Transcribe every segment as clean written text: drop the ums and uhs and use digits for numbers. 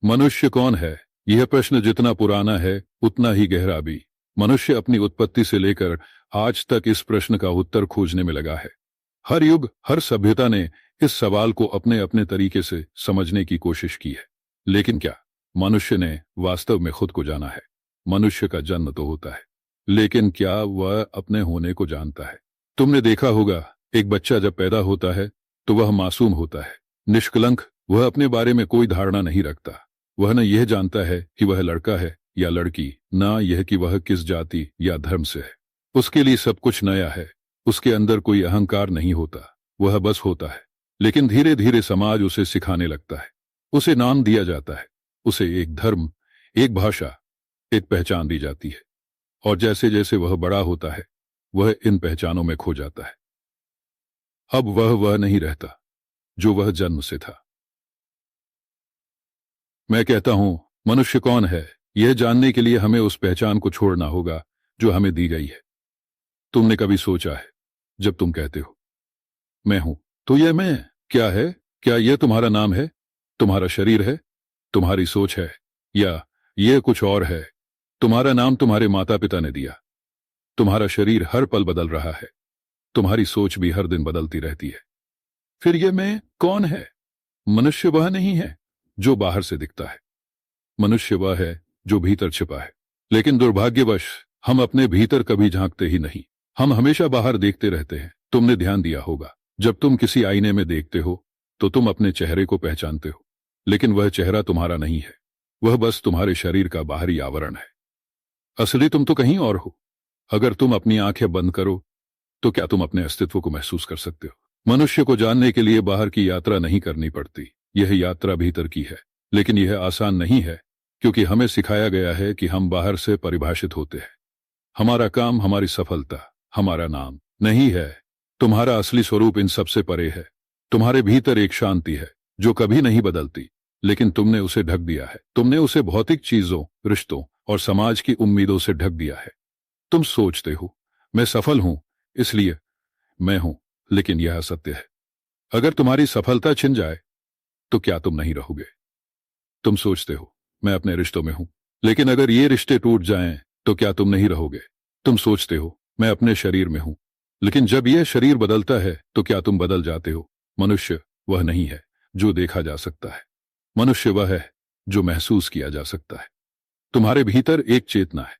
मनुष्य कौन है? यह प्रश्न जितना पुराना है उतना ही गहरा भी। मनुष्य अपनी उत्पत्ति से लेकर आज तक इस प्रश्न का उत्तर खोजने में लगा है। हर युग, हर सभ्यता ने इस सवाल को अपने अपने तरीके से समझने की कोशिश की है। लेकिन क्या मनुष्य ने वास्तव में खुद को जाना है? मनुष्य का जन्म तो होता है, लेकिन क्या वह अपने होने को जानता है? तुमने देखा होगा, एक बच्चा जब पैदा होता है तो वह मासूम होता है, निष्कलंक। वह अपने बारे में कोई धारणा नहीं रखता। वह न यह जानता है कि वह लड़का है या लड़की, न यह कि वह किस जाति या धर्म से है। उसके लिए सब कुछ नया है। उसके अंदर कोई अहंकार नहीं होता, वह बस होता है। लेकिन धीरे धीरे समाज उसे सिखाने लगता है। उसे नाम दिया जाता है, उसे एक धर्म, एक भाषा, एक पहचान दी जाती है। और जैसे जैसे वह बड़ा होता है, वह इन पहचानों में खो जाता है। अब वह नहीं रहता जो वह जन्म से था। मैं कहता हूं, मनुष्य कौन है, यह जानने के लिए हमें उस पहचान को छोड़ना होगा जो हमें दी गई है। तुमने कभी सोचा है, जब तुम कहते हो मैं हूं, तो यह मैं क्या है? क्या यह तुम्हारा नाम है, तुम्हारा शरीर है, तुम्हारी सोच है, या यह कुछ और है? तुम्हारा नाम तुम्हारे माता पिता ने दिया। तुम्हारा शरीर हर पल बदल रहा है, तुम्हारी सोच भी हर दिन बदलती रहती है। फिर यह मैं कौन है? मनुष्य वह नहीं है जो बाहर से दिखता है। मनुष्य वह है जो भीतर छिपा है। लेकिन दुर्भाग्यवश हम अपने भीतर कभी झांकते ही नहीं। हम हमेशा बाहर देखते रहते हैं। तुमने ध्यान दिया होगा, जब तुम किसी आईने में देखते हो तो तुम अपने चेहरे को पहचानते हो, लेकिन वह चेहरा तुम्हारा नहीं है। वह बस तुम्हारे शरीर का बाहरी आवरण है। असली तुम तो कहीं और हो। अगर तुम अपनी आंखें बंद करो तो क्या तुम अपने अस्तित्व को महसूस कर सकते हो? मनुष्य को जानने के लिए बाहर की यात्रा नहीं करनी पड़ती। यह यात्रा भीतर की है। लेकिन यह आसान नहीं है, क्योंकि हमें सिखाया गया है कि हम बाहर से परिभाषित होते हैं। हमारा काम, हमारी सफलता, हमारा नाम नहीं है। तुम्हारा असली स्वरूप इन सबसे परे है। तुम्हारे भीतर एक शांति है जो कभी नहीं बदलती, लेकिन तुमने उसे ढक दिया है। तुमने उसे भौतिक चीजों, रिश्तों और समाज की उम्मीदों से ढक दिया है। तुम सोचते हो मैं सफल हूं, इसलिए मैं हूं। लेकिन यह असत्य है। अगर तुम्हारी सफलता छिन जाए तो क्या तुम नहीं रहोगे? तुम सोचते हो मैं अपने रिश्तों में हूं, लेकिन अगर ये रिश्ते टूट जाएं तो क्या तुम नहीं रहोगे? तुम सोचते हो मैं अपने शरीर में हूं, लेकिन जब यह शरीर बदलता है तो क्या तुम बदल जाते हो? मनुष्य वह नहीं है जो देखा जा सकता है। मनुष्य वह है जो महसूस किया जा सकता है। तुम्हारे भीतर एक चेतना है।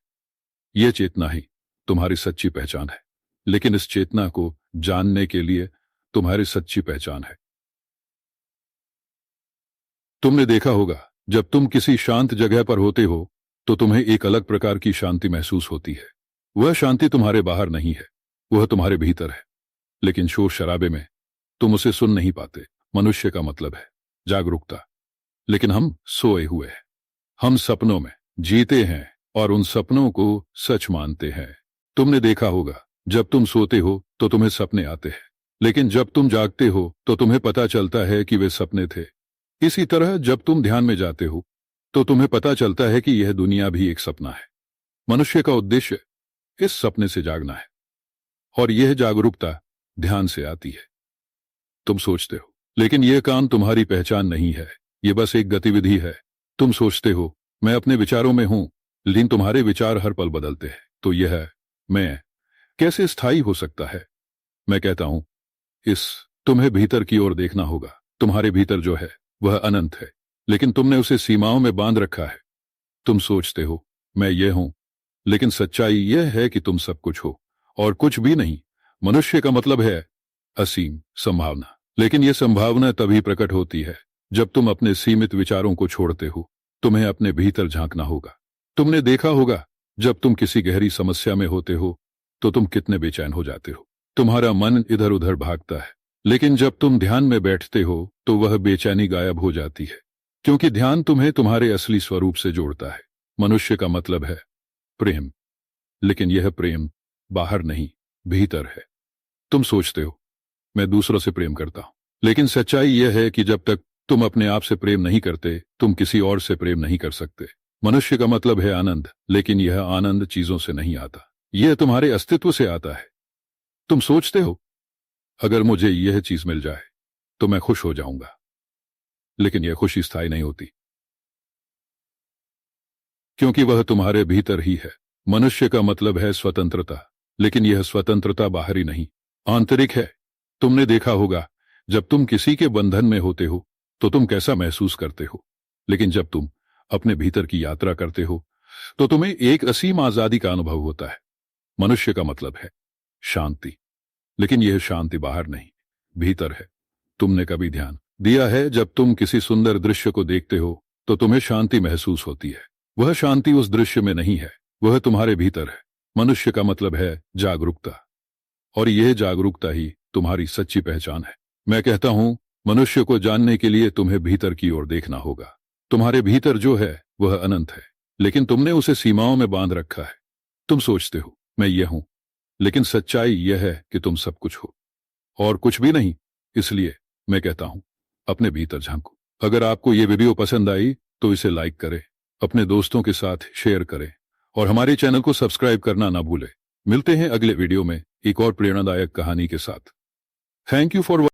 यह चेतना ही तुम्हारी सच्ची पहचान है। लेकिन इस चेतना को जानने के लिए तुम्हारी सच्ची पहचान है। तुमने देखा होगा, जब तुम किसी शांत जगह पर होते हो तो तुम्हें एक अलग प्रकार की शांति महसूस होती है। वह शांति तुम्हारे बाहर नहीं है, वह तुम्हारे भीतर है। लेकिन शोर शराबे में तुम उसे सुन नहीं पाते। मनुष्य का मतलब है जागरूकता, लेकिन हम सोए हुए हैं। हम सपनों में जीते हैं और उन सपनों को सच मानते हैं। तुमने देखा होगा, जब तुम सोते हो तो तुम्हें सपने आते हैं, लेकिन जब तुम जागते हो तो तुम्हें पता चलता है कि वे सपने थे। इसी तरह जब तुम ध्यान में जाते हो तो तुम्हें पता चलता है कि यह दुनिया भी एक सपना है। मनुष्य का उद्देश्य इस सपने से जागना है, और यह जागरूकता ध्यान से आती है। तुम सोचते हो, लेकिन यह काम तुम्हारी पहचान नहीं है। यह बस एक गतिविधि है। तुम सोचते हो मैं अपने विचारों में हूं, लेकिन तुम्हारे विचार हर पल बदलते हैं। तो यह मैं कैसे स्थायी हो सकता है? मैं कहता हूं, इस तुम्हें भीतर की ओर देखना होगा। तुम्हारे भीतर जो है वह अनंत है, लेकिन तुमने उसे सीमाओं में बांध रखा है। तुम सोचते हो मैं ये हूं, लेकिन सच्चाई यह है कि तुम सब कुछ हो और कुछ भी नहीं। मनुष्य का मतलब है असीम संभावना, लेकिन यह संभावना तभी प्रकट होती है जब तुम अपने सीमित विचारों को छोड़ते हो। तुम्हें अपने भीतर झांकना होगा। तुमने देखा होगा, जब तुम किसी गहरी समस्या में होते हो तो तुम कितने बेचैन हो जाते हो। तुम्हारा मन इधर उधर भागता है, लेकिन जब तुम ध्यान में बैठते हो तो वह बेचैनी गायब हो जाती है, क्योंकि ध्यान तुम्हें तुम्हारे असली स्वरूप से जोड़ता है। मनुष्य का मतलब है प्रेम, लेकिन यह प्रेम बाहर नहीं, भीतर है। तुम सोचते हो मैं दूसरों से प्रेम करता हूं, लेकिन सच्चाई यह है कि जब तक तुम अपने आप से प्रेम नहीं करते, तुम किसी और से प्रेम नहीं कर सकते। मनुष्य का मतलब है आनंद, लेकिन यह आनंद चीजों से नहीं आता, यह तुम्हारे अस्तित्व से आता है। तुम सोचते हो अगर मुझे यह चीज मिल जाए तो मैं खुश हो जाऊंगा, लेकिन यह खुशी स्थायी नहीं होती। क्योंकि वह तुम्हारे भीतर ही है। मनुष्य का मतलब है स्वतंत्रता, लेकिन यह स्वतंत्रता बाहरी नहीं, आंतरिक है। तुमने देखा होगा, जब तुम किसी के बंधन में होते हो तो तुम कैसा महसूस करते हो, लेकिन जब तुम अपने भीतर की यात्रा करते हो तो तुम्हें एक असीम आजादी का अनुभव होता है। मनुष्य का मतलब है शांति, लेकिन यह शांति बाहर नहीं, भीतर है। तुमने कभी ध्यान दिया है, जब तुम किसी सुंदर दृश्य को देखते हो तो तुम्हें शांति महसूस होती है। वह शांति उस दृश्य में नहीं है, वह तुम्हारे भीतर है। मनुष्य का मतलब है जागरूकता, और यह जागरूकता ही तुम्हारी सच्ची पहचान है। मैं कहता हूं, मनुष्य को जानने के लिए तुम्हें भीतर की ओर देखना होगा। तुम्हारे भीतर जो है वह अनंत है, लेकिन तुमने उसे सीमाओं में बांध रखा है। तुम सोचते हो मैं यह हूं, लेकिन सच्चाई यह है कि तुम सब कुछ हो और कुछ भी नहीं। इसलिए मैं कहता हूं, अपने भीतर झांको। अगर आपको यह वीडियो पसंद आई तो इसे लाइक करें, अपने दोस्तों के साथ शेयर करें और हमारे चैनल को सब्सक्राइब करना ना भूलें। मिलते हैं अगले वीडियो में एक और प्रेरणादायक कहानी के साथ। Thank you for